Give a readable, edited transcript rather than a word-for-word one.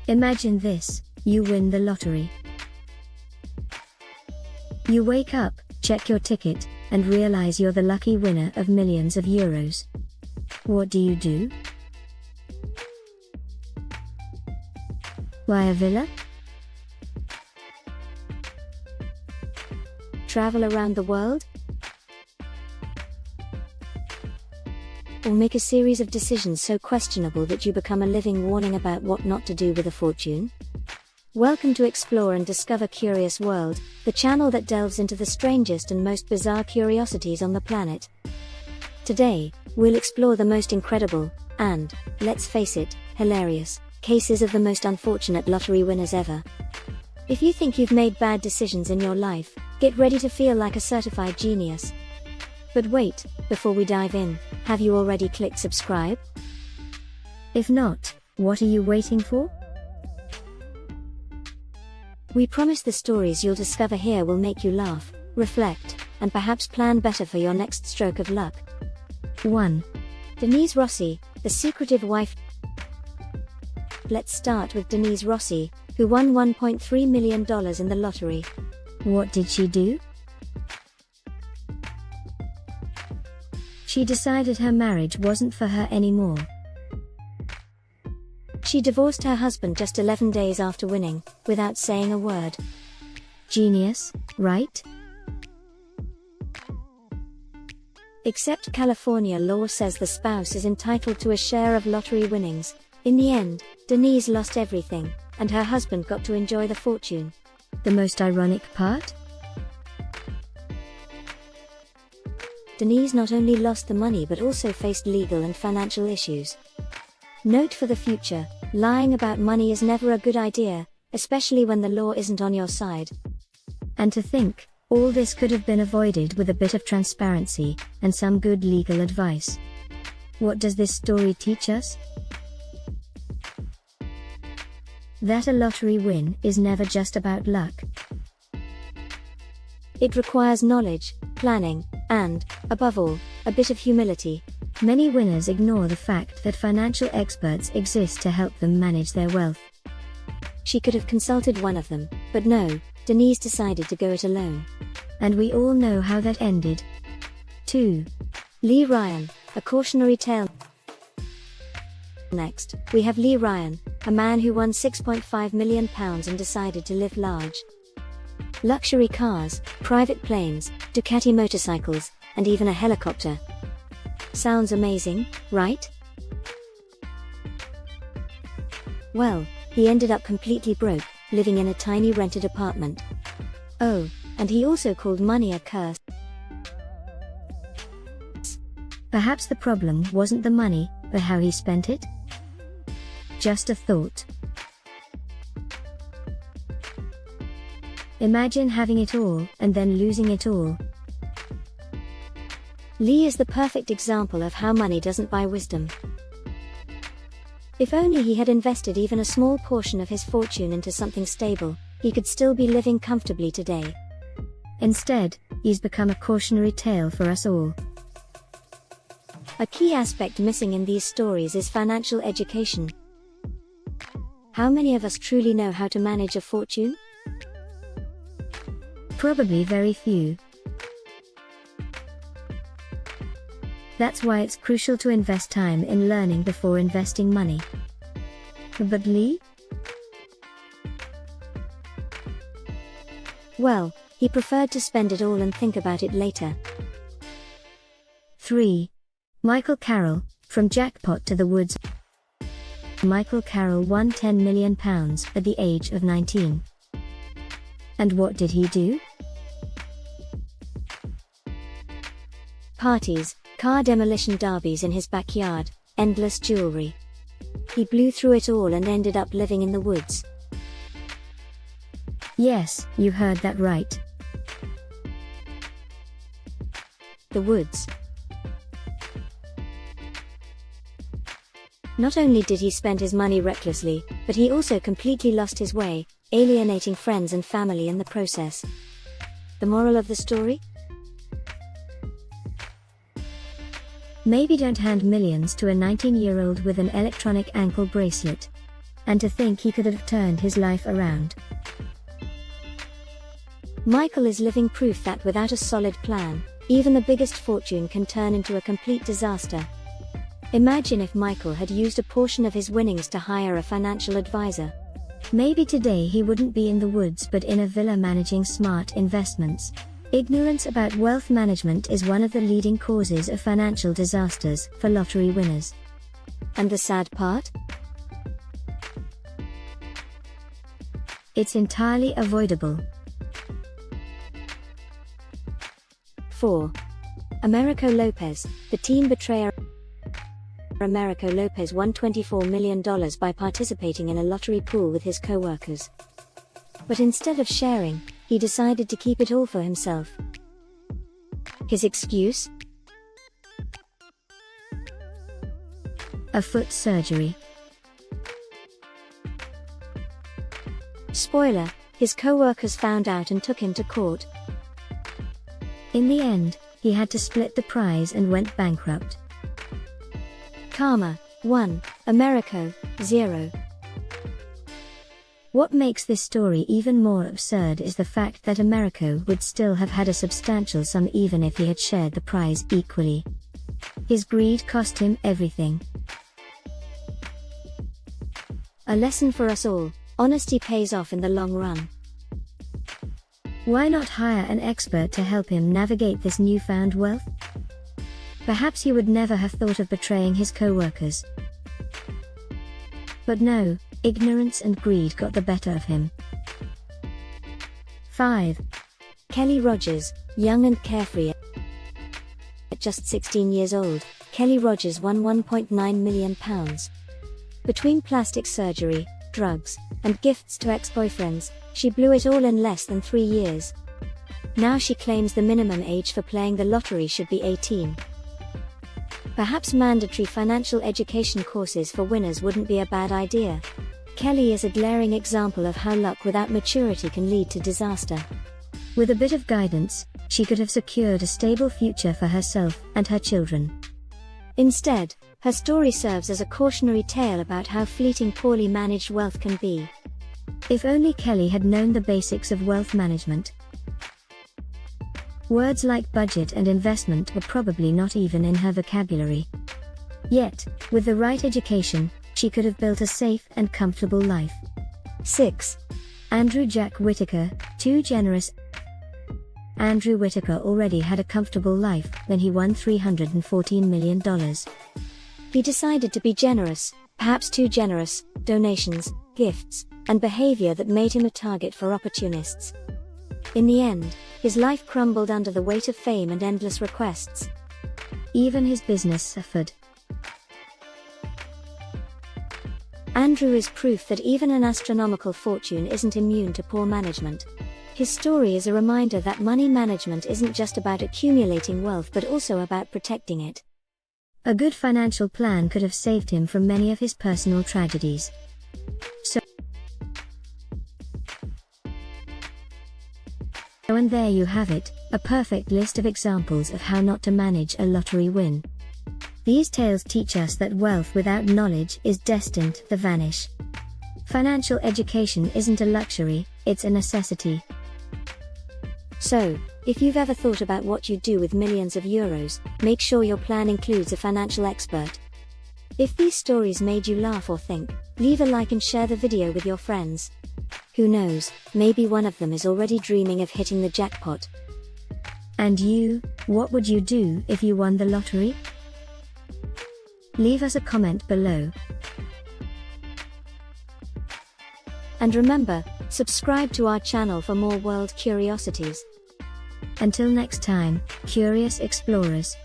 Imagine this, you win the lottery. You wake up, check your ticket, and realize you're the lucky winner of millions of euros. What do? Buy a villa? Travel around the world? Or make a series of decisions so questionable that you become a living warning about what not to do with a fortune? Welcome to Explore and Discover Curious World, the channel that delves into the strangest and most bizarre curiosities on the planet. Today, we'll explore the most incredible, and, let's face it, hilarious, cases of the most unfortunate lottery winners ever. If you think you've made bad decisions in your life, get ready to feel like a certified genius. But wait, before we dive in, have you already clicked subscribe? If not, what are you waiting for? We promise the stories you'll discover here will make you laugh, reflect, and perhaps plan better for your next stroke of luck. 1. Denise Rossi, the secretive wife. Let's start with Denise Rossi, who won $1.3 million in the lottery. What did she do? She decided her marriage wasn't for her anymore. She divorced her husband just 11 days after winning, without saying a word. Genius, right? Except California law says the spouse is entitled to a share of lottery winnings. In the end, Denise lost everything, and her husband got to enjoy the fortune. The most ironic part? Denise not only lost the money but also faced legal and financial issues. Note for the future, lying about money is never a good idea, especially when the law isn't on your side. And to think, all this could have been avoided with a bit of transparency, and some good legal advice. What does this story teach us? That a lottery win is never just about luck. It requires knowledge, planning, and, above all, a bit of humility. Many winners ignore the fact that financial experts exist to help them manage their wealth. She could have consulted one of them, but no, Denise decided to go it alone. And we all know how that ended. 2. Lee Ryan, a cautionary tale. Next, we have Lee Ryan, a man who won £6.5 million and decided to live large. Luxury cars, private planes, Ducati motorcycles, and even a helicopter. Sounds amazing, right? Well, he ended up completely broke, living in a tiny rented apartment. Oh, and he also called money a curse. Perhaps the problem wasn't the money, but how he spent it? Just a thought. Imagine having it all, and then losing it all. Lee is the perfect example of how money doesn't buy wisdom. If only he had invested even a small portion of his fortune into something stable, he could still be living comfortably today. Instead, he's become a cautionary tale for us all. A key aspect missing in these stories is financial education. How many of us truly know how to manage a fortune? Probably very few. That's why it's crucial to invest time in learning before investing money. But Lee? Well, he preferred to spend it all and think about it later. 3. Michael Carroll, from jackpot to the woods. Michael Carroll won £10 million at the age of 19. And what did he do? Parties, car demolition derbies in his backyard, endless jewelry. He blew through it all and ended up living in the woods. Yes, you heard that right. The woods. Not only did he spend his money recklessly, but he also completely lost his way, alienating friends and family in the process. The moral of the story? Maybe don't hand millions to a 19-year-old with an electronic ankle bracelet. and to think he could have turned his life around. Michael is living proof that without a solid plan, even the biggest fortune can turn into a complete disaster. Imagine if Michael had used a portion of his winnings to hire a financial advisor. Maybe today he wouldn't be in the woods but in a villa managing smart investments. Ignorance about wealth management is one of the leading causes of financial disasters for lottery winners. And the sad part? It's entirely avoidable. 4. Americo Lopez, the teen betrayer. Americo Lopez won $24 million by participating in a lottery pool with his co-workers. But instead of sharing, he decided to keep it all for himself. His excuse? A foot surgery. Spoiler, his co-workers found out and took him to court. In the end, he had to split the prize and went bankrupt. Karma, 1, Americo, 0. What makes this story even more absurd is the fact that Americo would still have had a substantial sum even if he had shared the prize equally. His greed cost him everything. A lesson for us all: honesty pays off in the long run. Why not hire an expert to help him navigate this newfound wealth? Perhaps he would never have thought of betraying his co-workers. But no, ignorance and greed got the better of him. 5. Kelly Rogers, young and carefree. At just 16 years old, Kelly Rogers won £1.9 million. Between plastic surgery, drugs, and gifts to ex-boyfriends, she blew it all in less than 3 years. Now she claims the minimum age for playing the lottery should be 18. Perhaps mandatory financial education courses for winners wouldn't be a bad idea. Kelly is a glaring example of how luck without maturity can lead to disaster. With a bit of guidance, she could have secured a stable future for herself and her children. Instead, her story serves as a cautionary tale about how fleeting poorly managed wealth can be. If only Kelly had known the basics of wealth management. Words like budget and investment were probably not even in her vocabulary. Yet, with the right education, she could have built a safe and comfortable life. 6. Andrew Jack Whitaker, too generous. Andrew Whitaker already had a comfortable life when he won $314 million. He decided to be generous, perhaps too generous: donations, gifts, and behavior that made him a target for opportunists. In the end, his life crumbled under the weight of fame and endless requests. Even his business suffered. Andrew is proof that even an astronomical fortune isn't immune to poor management. His story is a reminder that money management isn't just about accumulating wealth but also about protecting it. A good financial plan could have saved him from many of his personal tragedies. And there you have it, a perfect list of examples of how not to manage a lottery win. These tales teach us that wealth without knowledge is destined to vanish. Financial education isn't a luxury, it's a necessity. So, if you've ever thought about what you'd do with millions of euros, make sure your plan includes a financial expert. If these stories made you laugh or think, leave a like and share the video with your friends. Who knows, maybe one of them is already dreaming of hitting the jackpot. And you, what would you do if you won the lottery? Leave us a comment below. And remember, subscribe to our channel for more world curiosities. Until next time, curious explorers.